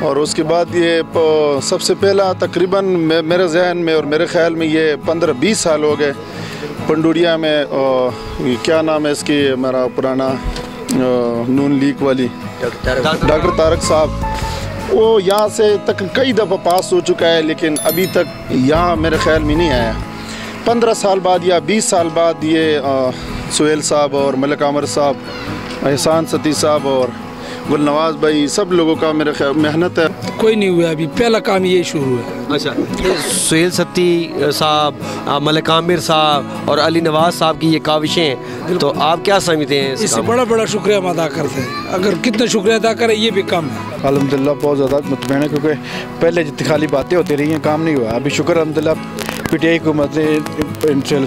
اور اس کے بعد یہ سب سے پہلا تقریباً میرے ذہن میں اور میرے خیال میں یہ 15-20 سال ہو گئے پنڈوریا میں کیا نام ہے اس کی میرا پرانا نون لیگ والی ڈاکٹر طارق صاحب، وہ یہاں سے تک کئی دفعہ پاس ہو چکا ہے لیکن ابھی تک یہاں میرے خیال میں نہیں آیا۔ 15 سال بعد یا 20 سال بعد یہ سہیل صاحب اور ملک عامر صاحب، احسان ستی صاحب اور گل نواز بھائی، سب لوگوں کا میرے خیال محنت ہے۔ کوئی نہیں ہوا ابھی، پہلا کام یہ شروع ہے۔ اچھا، سہیل ستی صاحب، ملک عامر صاحب اور علی نواز صاحب کی یہ کاوشیں ہیں، تو آپ کیا سمجھتے ہیں اس سے بڑا شکریہ ہم ادا کرتے ہیں، اگر کتنا شکریہ ادا کریں یہ بھی کم ہے۔ الحمدللہ بہت زیادہ مطمئن ہے، کیونکہ پہلے جتنی خالی باتیں ہوتی رہی ہیں کام نہیں ہوا، ابھی شکر الحمدللہ پی ٹی آئی حکومت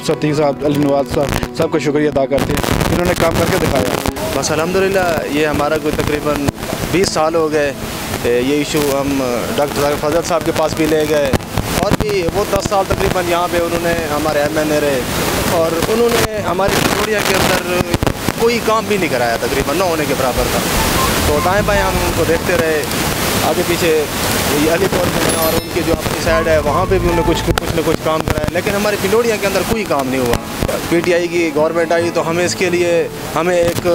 ستی صاحب، علی نواز صاحب سب کا شکریہ ادا کرتے ہیں، انہوں نے کام کر کے دکھایا۔ بس الحمدللہ یہ ہمارا کوئی تقریباً 20 سال ہو گئے یہ ایشو ہم ڈاکٹر فضل صاحب کے پاس بھی لے گئے، اور بھی وہ 10 سال تقریباً یہاں پہ انہوں نے ہمارے MNA رہے، اور انہوں نے ہماری پنڈوریا کے اندر کوئی کام بھی نہیں کرایا تقریباً، نہ ہونے کے برابر کا۔ تو دائیں بائیں ہم ان کو دیکھتے رہے، آگے پیچھے علی پور میں اور ان کی جو اپنی سائڈ ہے وہاں پہ بھی انہوں نے کچھ نہ کچھ کام کرایا، لیکن ہماری پنڈوریا کے اندر کوئی کام نہیں ہوا۔ PTI کی گورنمنٹ آئی تو ہمیں اس کے لیے ہمیں ایک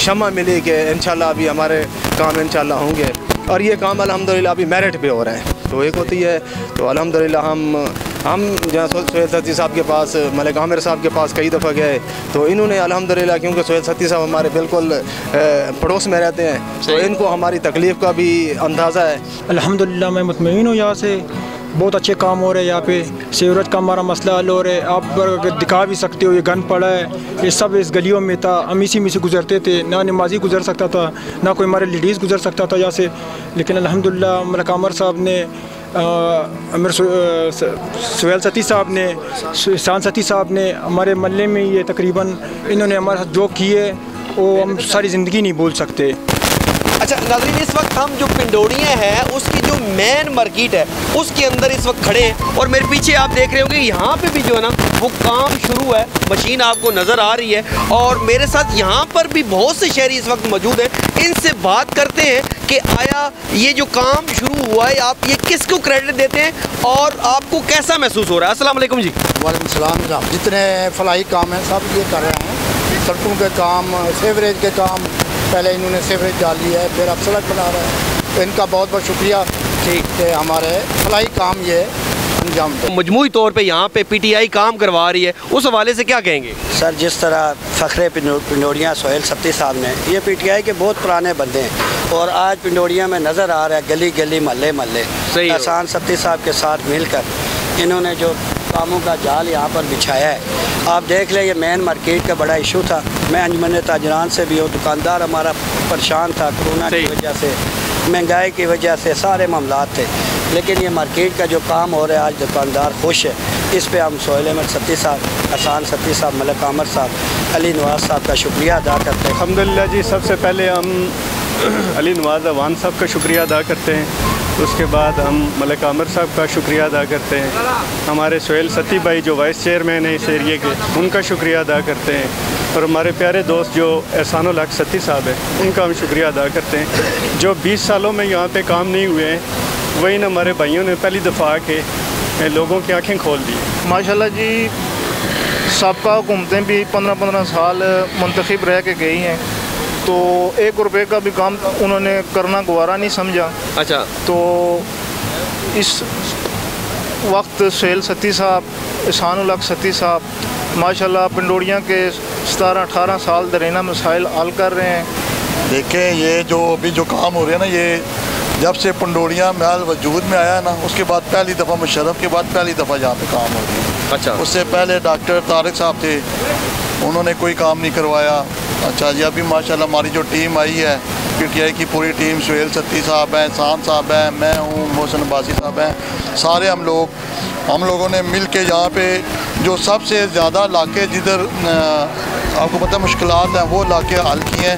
شمع ملی کہ انشاءاللہ ابھی ہمارے کام انشاءاللہ ہوں گے، اور یہ کام الحمدللہ ابھی میرٹ پہ ہو رہے ہیں۔ تو ایک ہوتی ہے تو الحمدللہ ہم جہاں سہیل ستی صاحب کے پاس، ملک عامر صاحب کے پاس کئی دفعہ گئے، تو انہوں نے الحمدللہ، کیونکہ سہیل ستی صاحب ہمارے بالکل پڑوس میں رہتے ہیں، تو ان کو ہماری تکلیف کا بھی اندازہ ہے۔ الحمدللہ میں مطمئن ہوں، یہاں سے بہت اچھے کام ہو رہے ہیں، یہاں پہ سیوریج کا ہمارا مسئلہ حل ہو رہا ہے، آپ دکھا بھی سکتے ہو، یہ گن پڑا ہے، یہ سب اس گلیوں میں تھا، ہم اسی میں سے گزرتے تھے، نہ نمازی گزر سکتا تھا، نہ کوئی ہمارے لیڈیز گزر سکتا تھا یہاں سے، لیکن الحمدللہ ملک عامر صاحب نے، سہیل ستی صاحب نے، احسان ستی صاحب نے ہمارے محلے میں یہ تقریباً انہوں نے ہمارے ساتھ جو کیے وہ ہم ساری زندگی نہیں بھول سکتے۔ اچھا ناظرین، اس وقت ہم جو پنڈوریاں ہیں اس کی جو مین مارکیٹ ہے اس کے اندر اس وقت کھڑے ہیں، اور میرے پیچھے آپ دیکھ رہے ہوں گے یہاں پہ بھی جو ہے نا وہ کام شروع ہے، مشین آپ کو نظر آ رہی ہے، اور میرے ساتھ یہاں پر بھی بہت سے شہری اس وقت موجود ہیں، ان سے بات کرتے ہیں کہ آیا یہ جو کام شروع ہوا ہے آپ یہ کس کو کریڈٹ دیتے ہیں اور آپ کو کیسا محسوس ہو رہا ہے؟ السلام علیکم جی۔ وعلیکم السلام جناب، جتنے فلاحی کام ہیں سب یہ کر رہے ہیں، سڑکوں کے کام، سیوریج کے کام، پہلے انہوں نے سیوریج ڈالی ہے، پھر اب سڑک بنا رہے ہیں، تو ان کا بہت بہت شکریہ کہ ہمارے فلاحی کام یہ انجام دیں۔ مجموعی طور پہ یہاں پہ PTI کام کروا رہی ہے، اس حوالے سے کیا کہیں گے؟ سر جس طرح فخر پنڈوریا سہیل ستی صاحب نے، یہ PTI کے بہت پرانے بندے ہیں، اور آج پنڈوریا میں نظر آ رہا ہے گلی گلی محلے محلے، احسان ستی صاحب کے ساتھ مل کر انہوں نے جو کاموں کا جال یہاں پر بچھایا ہے، آپ دیکھ لیں یہ مین مارکیٹ کا بڑا ایشو تھا، میں انجمن تاجران سے بھی ہوں، دکاندار ہمارا پریشان تھا کرونا کی وجہ سے، مہنگائی کی وجہ سے، سارے معاملات تھے، لیکن یہ مارکیٹ کا جو کام ہو رہا ہے آج دکاندار خوش ہے، اس پہ ہم سہیل احمد ستی صاحب، احسان ستی صاحب، ملک عامر صاحب، علی نواز صاحب کا شکریہ ادا کرتے ہیں۔ الحمدللہ جی، سب سے پہلے ہم علی نواز اوان صاحب کا شکریہ ادا کرتے ہیں، اس کے بعد ہم ملک عامر صاحب کا شکریہ ادا کرتے ہیں، ہمارے سہیل ستی بھائی جو وائس چیئرمین ہیں اس ایریے کے، ان کا شکریہ ادا کرتے ہیں، اور ہمارے پیارے دوست جو احسان الحق ستی صاحب ہیں ان کا ہم شکریہ ادا کرتے ہیں، جو 20 سالوں میں یہاں پہ کام نہیں ہوئے ہیں، وہی نا ہمارے بھائیوں نے پہلی دفعہ آ کے لوگوں کی آنکھیں کھول دی۔ ماشاءاللہ جی، سابقہ حکومتیں بھی 15 سال منتخب رہ کے گئی ہیں، تو 1 روپے کا بھی کام انہوں نے کرنا گوارا نہیں سمجھا۔ اچھا، تو اس وقت سہیل ستی صاحب، احسان الحق ستی صاحب ماشاءاللہ پنڈوریاں کے 17-18 سال درینہ مسائل حل کر رہے ہیں۔ دیکھیں یہ جو ابھی جو کام ہو رہے ہیں نا، یہ جب سے پنڈوریاں محل وجود میں آیا نا، اس کے بعد پہلی دفعہ مشرف کے بعد پہلی دفعہ یہاں پہ کام ہو رہی ہے۔ اچھا، اس سے پہلے ڈاکٹر طارق صاحب تھے، انہوں نے کوئی کام نہیں کروایا۔ اچھا جی، ابھی ماشاءاللہ ہماری جو ٹیم آئی ہے PTI کی پوری ٹیم، سہیل ستی صاحب ہیں، احسان صاحب ہیں، میں ہوں، محسن عباسی صاحب ہیں، سارے ہم لوگوں نے مل کے یہاں پہ جو سب سے زیادہ علاقے جدھر آپ کو پتہ مشکلات ہیں وہ علاقے حل کیے ہیں۔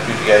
PTI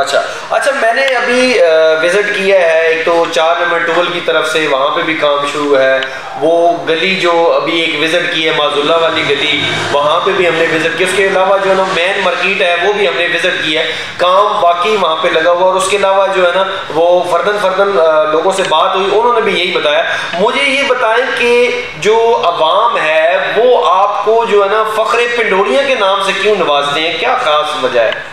اچھا میں نے ابھی وزٹ کیا ہے، ایک تو 4 نمبر 12 کی طرف سے وہاں پہ بھی کام شروع ہے، وہ گلی جو ابھی ایک وزٹ کی ہے معذاللہ والی گلی، وہاں پہ بھی ہم نے وزٹ کی، اس کے علاوہ جو ہے نا مین مارکیٹ ہے وہ بھی ہم نے وزٹ کی ہے، کام واقعی وہاں پہ لگا ہوا، اور اس کے علاوہ جو ہے نا وہ فردن لوگوں سے بات ہوئی، انہوں نے بھی یہی بتایا۔ مجھے یہ بتائیں کہ جو عوام ہے وہ آپ کو جو ہے نا فخر پنڈوریاں کے نام سے کیوں نوازتے ہیں، کیا خاص وجہ ہے؟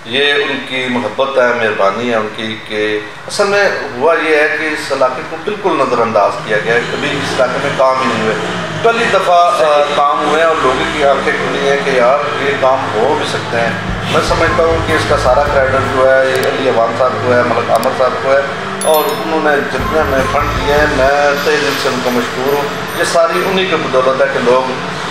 یہ ان کی محبت ہے، مہربانی ہے ان کی، کہ اصل میں ہوا یہ ہے کہ اس علاقے کو بالکل نظر انداز کیا گیا ہے، کبھی اس علاقے میں کام ہی نہیں ہوئے، پہلی دفعہ کام ہوئے ہیں اور لوگوں کی آنکھیں کھلی ہیں کہ یار یہ کام ہو بھی سکتے ہیں۔ میں سمجھتا ہوں کہ اس کا سارا کریڈٹ جو ہے یہ علی عوان صاحب کو ہے، ملک عامر صاحب کو ہے، اور انہوں نے جتنے ہمیں فنڈ دیے ہیں میں تہ دل سے ان کو مشکور ہوں۔ یہ ساری انہی کی بدولت ہے کہ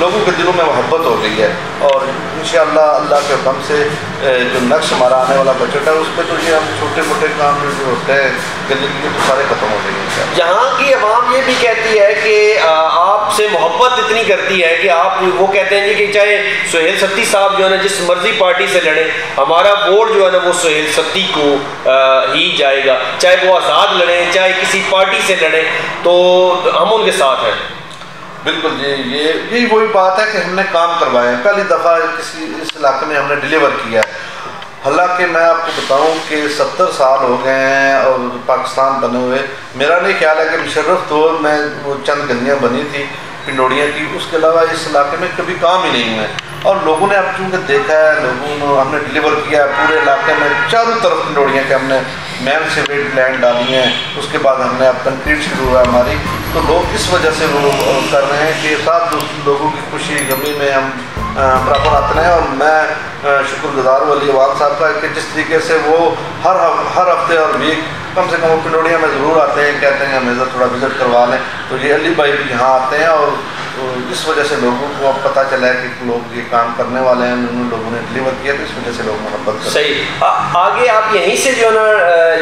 لوگوں کے دلوں میں محبت ہو گئی ہے، اور انشاءاللہ اللہ کے حکم سے جو نیکسٹ ہمارا آنے والا بجٹ ہے اس پہ تو یہ ہم چھوٹے موٹے کام جو ہوتے ہیں گلی کے تو سارے ختم ہو گئے ہیں۔ یہاں کی عوام یہ بھی کہتی ہے کہ آپ سے محبت اتنی کرتی ہے کہ آپ وہ کہتے ہیں کہ چاہے سہیل ستی صاحب جو ہے نا جس مرضی پارٹی سے لڑیں، ہمارا ووٹ جو ہے نا وہ سہیل ستی کو ہی جائے گا، چاہے وہ آزاد لڑیں چاہے کسی پارٹی سے لڑیں، تو ہم ان کے ساتھ ہیں۔ بالکل جی، یہی وہی بات ہے کہ ہم نے کام کروائے ہیں، پہلی دفعہ اس علاقے میں ہم نے ڈیلیور کیا ہے۔ حالانکہ میں آپ کو بتاؤں کہ 70 سال ہو گئے ہیں اور پاکستان بنے ہوئے، میرا نہیں خیال ہے کہ مشرف دور میں وہ چند گلیاں بنی تھی پنڈوریاں کی، اس کے علاوہ اس علاقے میں کبھی کام ہی نہیں ہوئے، اور لوگوں نے اب چونکہ دیکھا ہے، لوگوں نے ہم نے ڈیلیور کیا ہے پورے علاقے میں چاروں طرف پنڈوریاں کے ہم نے مین سیوریج پلانٹ ڈالی ہیں، اس کے بعد ہم نے اب کنکریٹ شروع ہوا ہماری، تو لوگ اس وجہ سے وہ کر رہے ہیں کہ ساتھ لوگوں کی خوشی غمی میں ہم برابر آتے ہیں، اور میں شکر گزار ہوں علی عوان صاحب کا کہ جس طریقے سے وہ ہر ہفتے اور ویک کم سے کم وہ پنڈوریاں میں ضرور آتے ہیں، کہتے ہیں ہمیں تھوڑا وزٹ کروا لیں، تو یہ علی بھائی بھی یہاں آتے ہیں، اور اس وجہ سے لوگوں کو اب پتہ چلا ہے کہ لوگ یہ کام کرنے والے ہیں، ان لوگوں نے ڈیلیور کیا، تو اس وجہ سے لوگ محبت کرتے ہیں۔ صحیح، آگے آپ یہیں سے جو ہے نا،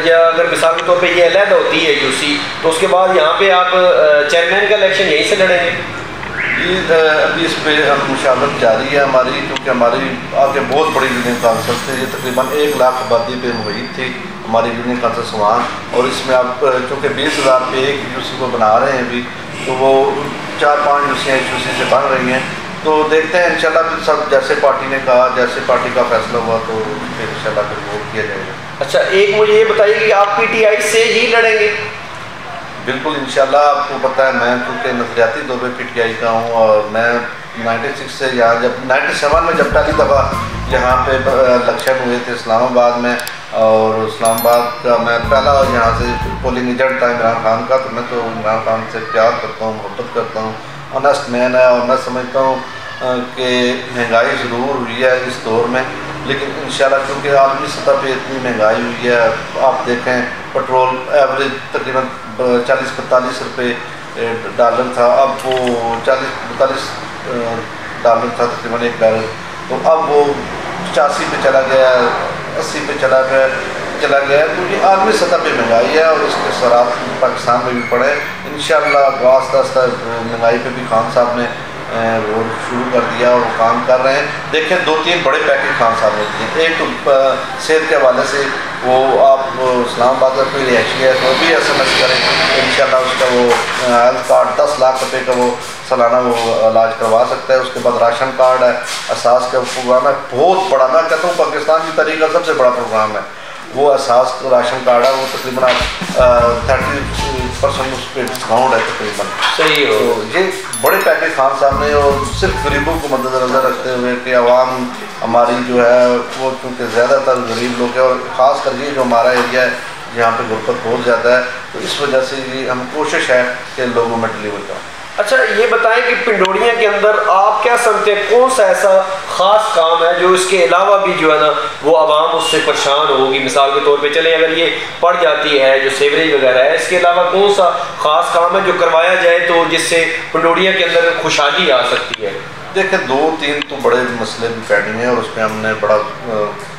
یا اگر مثال کے طور پہ یہ علیحدہ ہوتی ہے یوسی، تو اس کے بعد یہاں پہ آپ چیئرمین کا الیکشن یہیں سے لڑیں گے؟ ابھی اس پہ مشاورت جاری ہے ہماری، کیونکہ ہماری آگے بہت بڑی یونین کونسل تھی، یہ تقریباً 1 لاکھ آبادی پہ محیط تھی ہماری یونین کونسل سوان، اور اس میں آپ چونکہ 20,000 پہ ایک یوسی کو بنا رہے ہیں ابھی، تو وہ 4-5 یوسیاں ایک یوسی سے بن رہی ہیں، تو دیکھتے ہیں انشاءاللہ پھر سب جیسے پارٹی نے کہا، جیسے پارٹی کا فیصلہ ہوا تو پھر انشاءاللہ پھر ووٹ کیا جائے گا۔ اچھا، ایک مجھے یہ بتائیے کہ آپ پی ٹی آئی سے ہی لڑیں گے؟ بالکل انشاءاللہ، آپ کو پتہ ہے میں کیونکہ نظریاتی طور پہ پی ٹی آئی کا ہوں، اور میں 96 سے یہاں جب 97 میں جب پہلی دفعہ یہاں پہ الیکشن ہوئے تھے اسلام آباد میں، اور اسلام آباد کا میں پہلا یہاں سے پولنگ ایجنٹ تھا عمران خان کا، تو میں تو عمران خان سے پیار کرتا ہوں، محبت کرتا ہوں، آنیسٹ مین ہے، اور میں سمجھتا ہوں کہ مہنگائی ضرور ہوئی ہے اس دور میں، لیکن انشاءاللہ کیونکہ عالمی سطح پہ اتنی مہنگائی ہوئی ہے، آپ دیکھیں پٹرول ایوریج تقریباً 40-45 روپے ڈالر تھا، اب وہ 40-42 ڈالر تھا تقریباً 1 بیرل، تو اب وہ 85 پہ چلا گیا، 80 پہ چلا گیا، تو یہ عالمی سطح پہ مہنگائی ہے، اور اس کے اثرات پاکستان میں بھی پڑے۔ انشاءاللہ آہستہ آہستہ مہنگائی پہ بھی خان صاحب نے وہ شروع کر دیا اور وہ کام کر رہے ہیں۔ دیکھیں 2-3 بڑے پیکج خان صاحب نے دیے، ایک تو صحت کے حوالے سے وہ آپ اسلام آباد کا کوئی رہائشی ہے تو بھی SMS کریں، انشاءاللہ اس کا وہ ہیلتھ کارڈ 10 لاکھ روپے کا وہ سالانہ وہ علاج کروا سکتا ہے۔ اس کے بعد راشن کارڈ ہے، اساس کا پروگرام ہے بہت بڑا، میں کہتا ہوں پاکستان کی تاریخ کا سب سے بڑا پروگرام ہے وہ اساس راشن کارڈ ہے، وہ تقریباً 30% اس پہ ڈسکاؤنٹ ہے تقریباً۔ صحیح ہو، یہ بڑے پیکج خان صاحب نے، اور صرف غریبوں کو مد نظر رکھتے ہوئے کہ عوام ہماری جو ہے وہ چونکہ زیادہ تر غریب لوگ ہیں، اور خاص کر یہ جو ہمارا ایریا ہے یہاں پہ غربت بہت زیادہ ہے، تو اس وجہ سے یہ ہم کوشش ہے کہ لوگوں میں ڈلیور کریں۔ اچھا یہ بتائیں کہ پنڈوریاں کے اندر آپ کیا سمجھتے ہیں کون سا ایسا خاص کام ہے جو اس کے علاوہ بھی جو ہے نا وہ عوام اس سے پریشان ہوگی؟ مثال کے طور پہ چلیں اگر یہ پڑ جاتی ہے جو سیوریج وغیرہ ہے، اس کے علاوہ کون سا خاص کام ہے جو کروایا جائے تو جس سے پنڈوریاں کے اندر خوشحالی آ سکتی ہے؟ دیکھیں 2-3 تو بڑے مسئلے بھی پینڈنگ ہیں، اور اس پہ ہم نے بڑا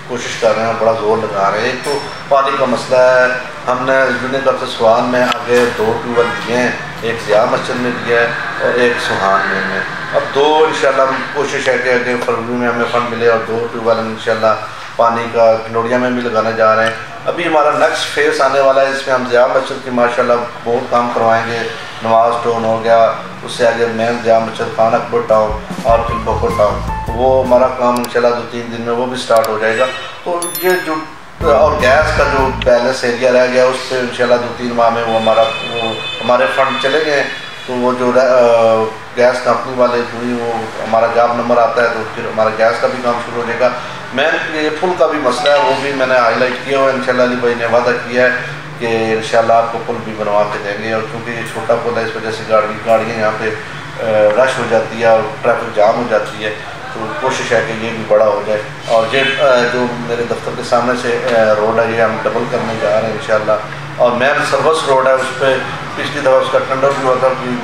کوشش کر رہے ہیں، بڑا زور لگا رہے ہیں۔ ایک تو پانی کا مسئلہ ہے، ہم نے یونین کونسل سوان میں آگے 2 ٹیوبویل دیے ہیں، ایک ضیاء مسجد میں دیا ہے اور ایک سوہان میں اب 2 انشاءاللہ کوشش ہے کہ اگلے فروری میں ہمیں فنڈ ملے اور 2 ٹیوبویل انشاءاللہ پانی کا پنڈوڑیاں میں بھی لگانے جا رہے ہیں. ابھی ہمارا نیکسٹ فیس آنے والا ہے، اس میں ہم ضیاء مسجد کی ماشاءاللہ بہت کام کروائیں گے. نواز ٹاؤن ہو گیا، اس سے آگے مین ضیاء مسجد، خان اکبر ٹاؤن اور پھر بوکو ٹاؤن. وہ ہمارا کام انشاءاللہ 2-3 دن میں وہ بھی سٹارٹ ہو جائے گا. تو یہ جو اور گیس کا جو بیلنس ایریا رہ گیا اس پہ انشاءاللہ 2-3 ماہ میں وہ ہمارے فنڈ چلے گئے. تو وہ جو گیس کمپنی والے ہوئی وہ ہمارا جاب نمبر آتا ہے تو پھر ہمارا گیس کا بھی کام شروع ہو جائے گا. یہ پل کا بھی مسئلہ ہے، وہ بھی میں نے ہائی لائٹ کیا ہوا ہے. انشاءاللہ علی بھائی نے وعدہ کیا ہے کہ انشاءاللہ آپ کو پل بھی بنوا کے دیں گے. اور کیونکہ یہ چھوٹا پل ہے اس وجہ سے گاڑیاں یہاں پہ رش ہو جاتی ہے اور ٹریفک جام ہو جاتی ہے. تو کوشش ہے کہ یہ بھی بڑا ہو جائے. اور یہ جو میرے دفتر کے سامنے سے روڈ ہے یہ ہم ڈبل کرنے جا رہے ہیں انشاءاللہ. اور مین سروس روڈ ہے اس پہ پچھلی دفعہ اس کا ٹینڈر بھی ہوا تھا کہ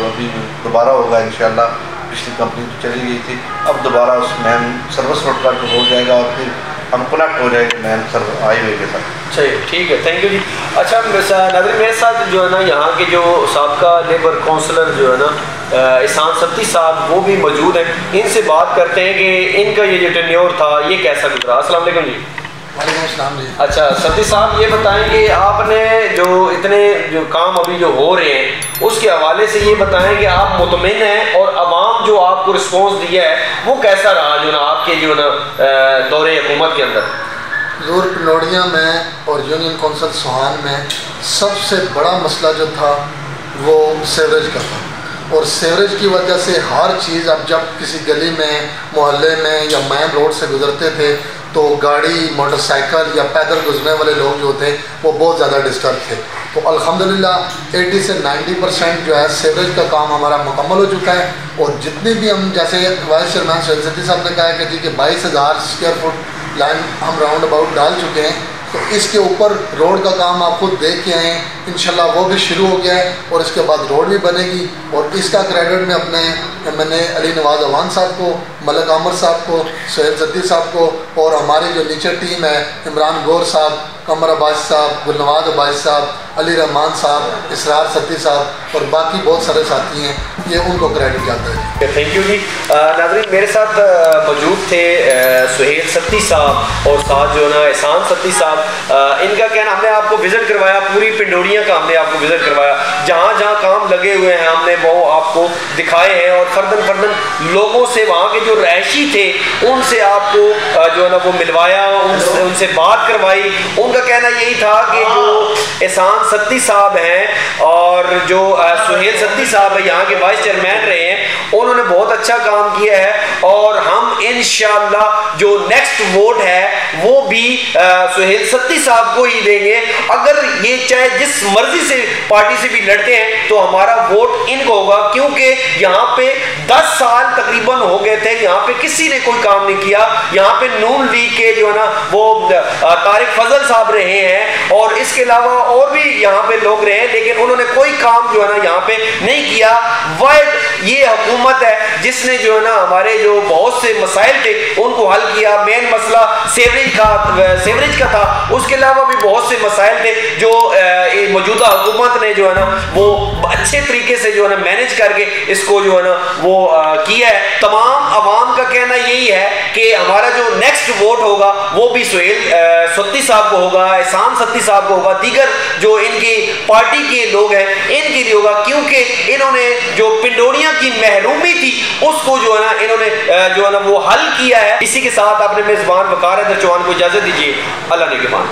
ابھی دوبارہ ہوگا انشاءاللہ. پچھلی کمپنی تو چلی گئی تھی، اب دوبارہ اس مین سروس روڈ کا ہو جائے گا اور پھر ہم کنیکٹ ہو جائے گے مین ہائی وے کے ساتھ. صحیح، ٹھیک ہے، تھینک یو جی. اچھا ناظرین، میرے ساتھ جو ہے نا یہاں کے جو سابقہ لیبر کونسلر جو ہے نا احسان ستی صاحب وہ بھی موجود ہیں. ان سے بات کرتے ہیں کہ ان کا یہ جو ٹینیور تھا یہ کیسا گزرا. السلام علیکم جی. وعلیکم السلام جی. اچھا ستی صاحب، یہ بتائیں کہ آپ نے جو اتنے جو کام ابھی جو ہو رہے ہیں اس کے حوالے سے یہ بتائیں کہ آپ مطمئن ہیں اور عوام جو آپ کو رسپانس دیا ہے وہ کیسا رہا جو نا آپ کے جو نا دور حکومت کے اندر؟ حضور پنڈوڑیاں میں اور یونین کونسل سوہان میں سب سے بڑا مسئلہ جو تھا وہ سیوریج کا تھا. اور سیوریج کی وجہ سے ہر چیز، اب جب کسی گلی میں محلے میں یا مین روڈ سے گزرتے تھے تو گاڑی، موٹر سائیکل یا پیدل گزرنے والے لوگ جو تھے وہ بہت زیادہ ڈسٹرب تھے. تو الحمدللہ 80 سے 90% جو ہے سیوریج کا کام ہمارا مکمل ہو چکا ہے. اور جتنی بھی ہم، جیسے وائس چیئرمین سہیل ستی صاحب نے کہا ہے کہ جی کہ 22,000 اسکوائر فٹ لائن ہم راؤنڈ اباؤٹ ڈال چکے ہیں. تو اس کے اوپر روڈ کا کام آپ خود دیکھ کے آئے ہیں، انشاءاللہ وہ بھی شروع ہو گیا ہے اور اس کے بعد روڈ بھی بنے گی. اور اس کا کریڈٹ میں اپنے ایم این اے علی نواز اوان صاحب کو، ملک عامر صاحب کو، سہیل ستی صاحب کو اور ہماری جو نیچے ٹیم ہے عمران گور صاحب، قمر عباسی صاحب، گلنواز عباسی صاحب، علی رحمان صاحب، اسرار ستی صاحب اور باقی بہت سارے ساتھی ہیں، یہ ان کو کریڈٹ جاتا ہے. تھینک یو جی. ناظرین، میرے ساتھ موجود تھے سہیل ستی صاحب اور ساتھ جو ہے نا احسان ستی صاحب. ان کا کہنا، ہم نے آپ کو وزٹ کروایا، پوری پنڈوڑیاں کا ہم نے آپ کو وزٹ کروایا، جہاں جہاں کام لگے ہوئے ہیں ہم نے وہ آپ کو دکھائے ہیں. اور فردن لوگوں سے، وہاں کے جو رہائشی تھے ان سے آپ کو جو ہے نا وہ ملوایا، ان سے بات کروائی. ان کا کہنا یہی تھا کہ جو احسان ستی صاحب ہیں اور جو سہیل ستی صاحب ہیں یہاں کے وائس چیئرمین رہے ہیں، انہوں نے بہت اچھا کام کیا ہے. اور ہم انشاءاللہ جو نیکسٹ ووٹ ہے وہ بھی سہیل ستی صاحب کو ہی دیں گے. اگر یہ چاہے جس مرضی سے پارٹی سے بھی لڑتے ہیں تو ہمارا ووٹ ان کو ہوگا، کیونکہ یہاں پہ 10 سال تقریباً ہو گئے تھے، یہاں پہ کسی نے کوئی کام نہیں کیا. یہاں پہ نون لیگ کے جو ہے نا وہ طارق فضل صاحب رہے ہیں اور اس کے علاوہ اور بھی یہاں پہ لوگ رہے ہیں، لیکن انہوں نے کوئی کام جو ہے نا یہاں پہ نہیں کیا. واحد یہ حکومت ہے جس نے جو ہے نا ہمارے جو بہت سے مسائل تھے ان کو حل کیا. مین مسئلہ سیوریج کا تھا، اس کے علاوہ بھی بہت سے مسائل تھے جو موجودہ حکومت نے جو ہے نا وہ اچھے طریقے سے جو ہے نا مینج کر کے اس کو جو ہے نا وہ کیا ہے. تمام عوام کا کہنا یہی ہے کہ ہمارا جو نیکسٹ ووٹ ہوگا وہ بھی سہیل ستی صاحب کو ہوگا، احسان ستی صاحب کو ہوگا، دیگر جو ان کی پارٹی کے لوگ ہیں ان کے لیے ہوگا، کیونکہ انہوں نے جو پنڈوڑیاں کی محرومی تھی اس کو جو ہے نا انہوں نے جو ہے نا وہ حل کیا ہے. اسی کے ساتھ اپنے میزبان وقار حیدر چوہان کو اجازت دیجیے. اللہ نگہبان.